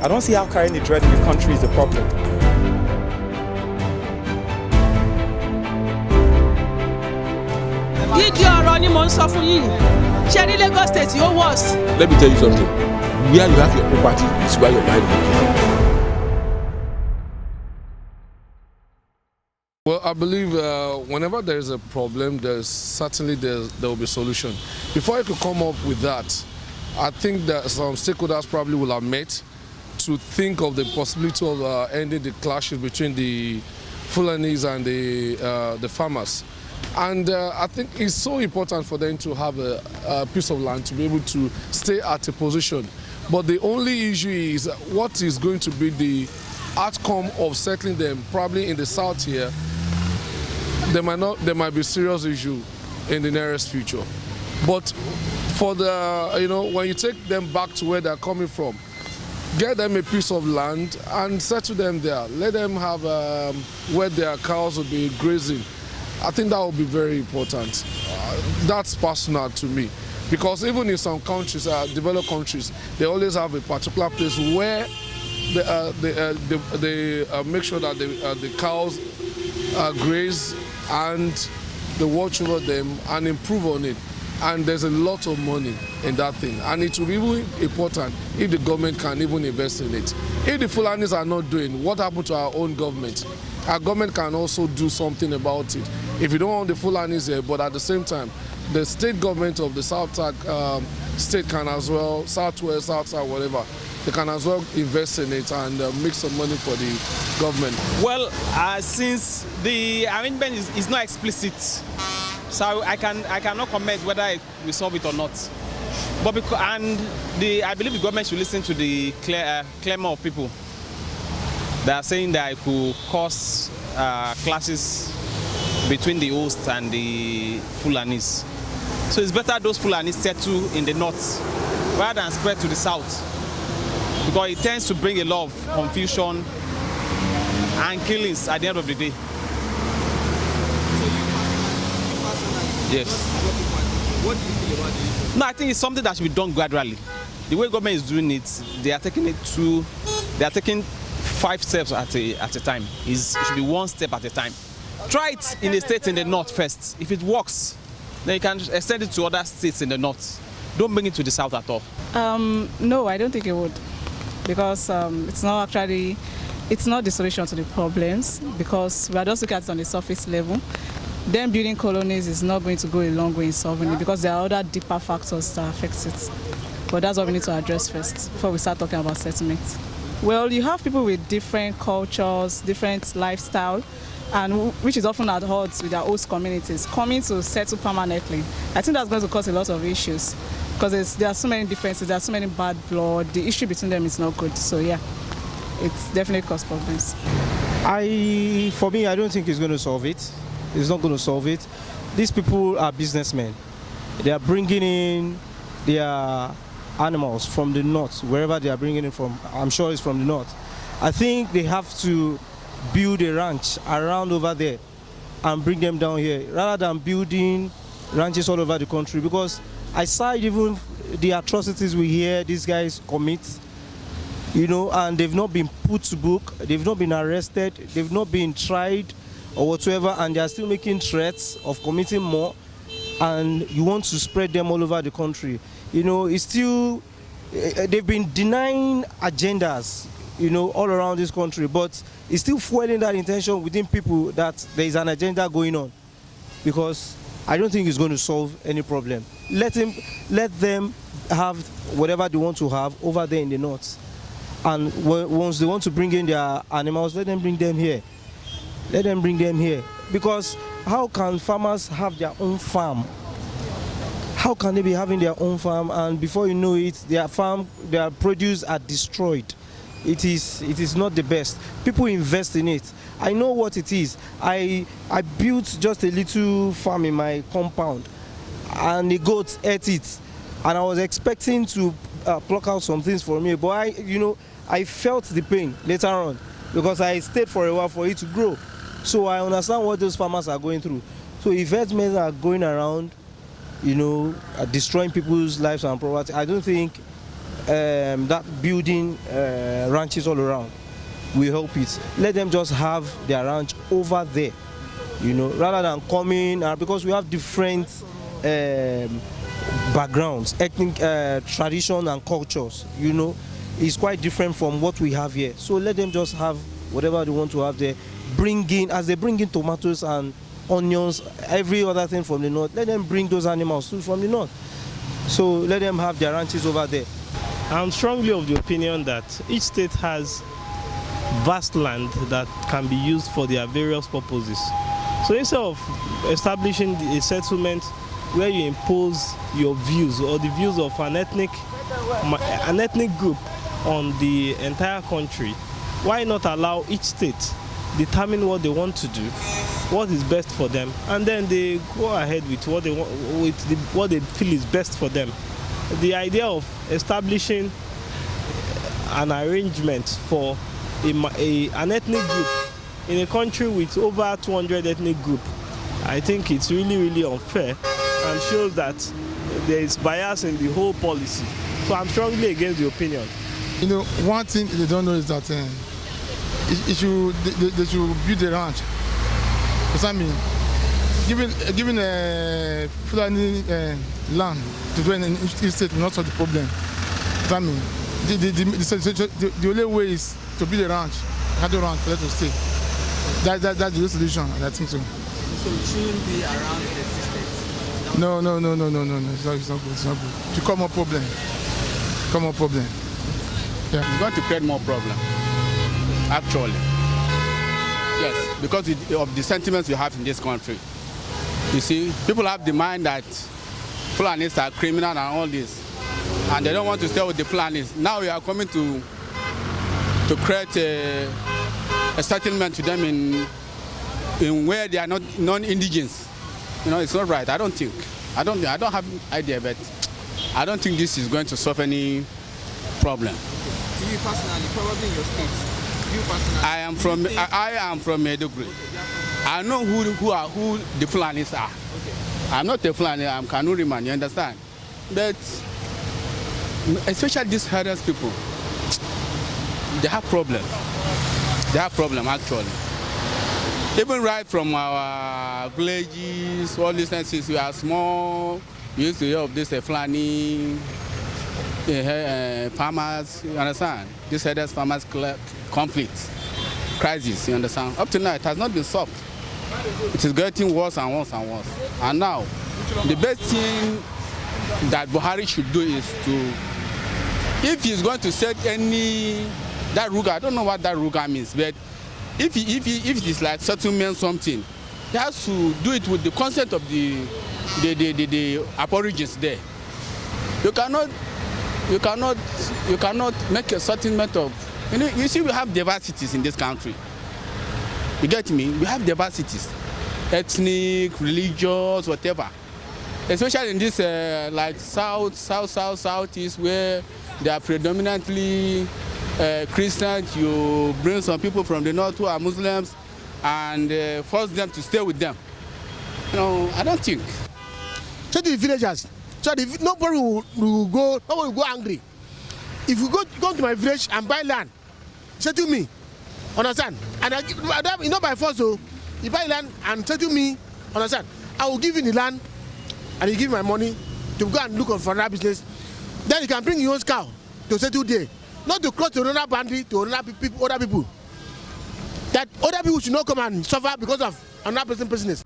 I don't see how carrying the dread in the country is a problem. Lagos State, your worst. Let me tell you something. Where you have your property is where your mind will be. Well, I believe whenever there is a problem, there will be a solution. Before you could come up with that, I think that some stakeholders probably will have met to think of the possibility of ending the clashes between the Fulanis and the farmers. And I think it's so important for them to have a piece of land to be able to stay at a position. But the only issue is what is going to be the outcome of settling them. Probably in the south here, there might be serious issue in the nearest future. But for the, when you take them back to where they're coming from, get them a piece of land and settle them there. Let them have where their cows will be grazing. I think that will be very important. That's personal to me. Because even in some countries, developed countries, they always have a particular place where they make sure that the cows graze and they watch over them and improve on it. And there's a lot of money in that thing. And it will be even important if the government can even invest in it. If the Fulanis are not doing, what happened to our own government? Our government can also do something about it. If you don't want the Fulanis here, but at the same time, the state government of the South state can as well, Southwest, Southside, whatever, they can as well invest in it and make some money for the government. Well, since the arrangement is not explicit, so I cannot comment whether we solve it or not. But I believe the government should listen to the clamor of people. They are saying that it could cause clashes between the hosts and the Fulanis. So it's better those Fulanis settle in the north rather than spread to the south, because it tends to bring a lot of confusion and killings at the end of the day. Yes. What do you feel about this? No, I think it's something that should be done gradually. The way government is doing it, they are taking 5 steps at a time. It should be 1 step at a time. Try it in the state in the north first. If it works, then you can extend it to other states in the north. Don't bring it to the south at all. No, I don't think it would, because it's not the solution to the problems, because we are just looking at it on the surface level. Then building colonies is not going to go a long way in solving it, because there are other deeper factors that affect it. But that's what we need to address first before we start talking about settlement. Well, you have people with different cultures, different lifestyle, and which is often at odds with their host communities, coming to settle permanently. I think that's going to cause a lot of issues, because there are so many differences, there are so many bad blood. The issue between them is not good. So yeah, it's definitely cause problems. For me, I don't think it's going to solve it. It's not going to solve it. These people are businessmen. They are bringing in their animals from the north, wherever they are bringing it from. I'm sure it's from the north. I think they have to build a ranch around over there and bring them down here, rather than building ranches all over the country, because aside even the atrocities we hear these guys commit, and they've not been put to book, they've not been arrested, they've not been tried or whatsoever, and they are still making threats of committing more, and you want to spread them all over the country. It's still, they've been denying agendas, all around this country, but it's still fueling that intention within people that there is an agenda going on, because I don't think it's going to solve any problem. Let them have whatever they want to have over there in the north, and once they want to bring in their animals, let them bring them here. Let them bring them here, because how can farmers have their own farm? How can they be having their own farm, and before you know it, their produce are destroyed? It is not the best. People invest in it. I know what it is. I built just a little farm in my compound, and the goats ate it, and I was expecting to pluck out some things for me, but I felt the pain later on, because I stayed for a while for it to grow. So I understand what those farmers are going through. So if herdsmen are going around, destroying people's lives and property, I don't think that building ranches all around will help it. Let them just have their ranch over there, you know, rather than coming, because we have different backgrounds, ethnic tradition and cultures, you know. It's quite different from what we have here. So let them just have whatever they want to have there. As they bring in tomatoes and onions, every other thing from the north, let them bring those animals too from the north. So let them have their ranches over there. I'm strongly of the opinion that each state has vast land that can be used for their various purposes. So instead of establishing a settlement where you impose your views or the views of an ethnic group on the entire country, why not allow each state determine what they want to do, what is best for them, and then they go ahead with what they want, what they feel is best for them. The idea of establishing an arrangement for an ethnic group in a country with over 200 ethnic groups, I think it's really, really unfair and shows that there is bias in the whole policy. So I'm strongly against the opinion. You know, one thing they don't know is that they should build a ranch. Because I mean, giving a Fulani land to do an each state will not solve the problem. Because I mean, the only way is to build a ranch, cattle ranch for them to stay. That's the real solution, and I think so. So it shouldn't be around the states? No. It's not good. It's not good. To come more problem. Yeah. It's going to create more problem, actually. Yes, because of the sentiments we have in this country. You see, people have the mind that Fulanis are criminal and all this, and they don't want to stay with the Fulanis. Now we are coming to create a settlement to them in where they are not non-indigenous. You know, it's not right. I don't have an idea, but I don't think this is going to solve any problem. To you personally, probably in your state, you personally. I am from Maiduguri. I know who the Fulanis are. Okay. I'm not a Fulani, I'm Kanuri man, you understand? But especially these herders people, they have problem. They have problem actually. Even right from our villages, all these things, since we are small, we used to hear of this Fulani farmers, you understand? This herders farmers conflict, crisis, you understand? Up to now, it has not been solved. It is getting worse and worse and worse. And now, the best thing that Buhari should do is to, if he's going to set that Ruga, I don't know what that Ruga means, but if it is like settlement something, he has to do it with the consent of the aborigines there. You cannot make a settlement of, you see we have diversities in this country. You get me? We have diversities, ethnic, religious, whatever. Especially in this like southeast where they are predominantly Christians. You bring some people from the north who are Muslims and force them to stay with them. You know, I don't think. So the villagers, nobody will go angry. If you go to my village and buy land, settle me, understand? And you know by force, so you buy land and settle me, understand? I will give you the land, and you give me my money to go and look for another business. Then you can bring your own cow to settle there, not to cross to another boundary to other people. That other people should not come and suffer because of another person's business.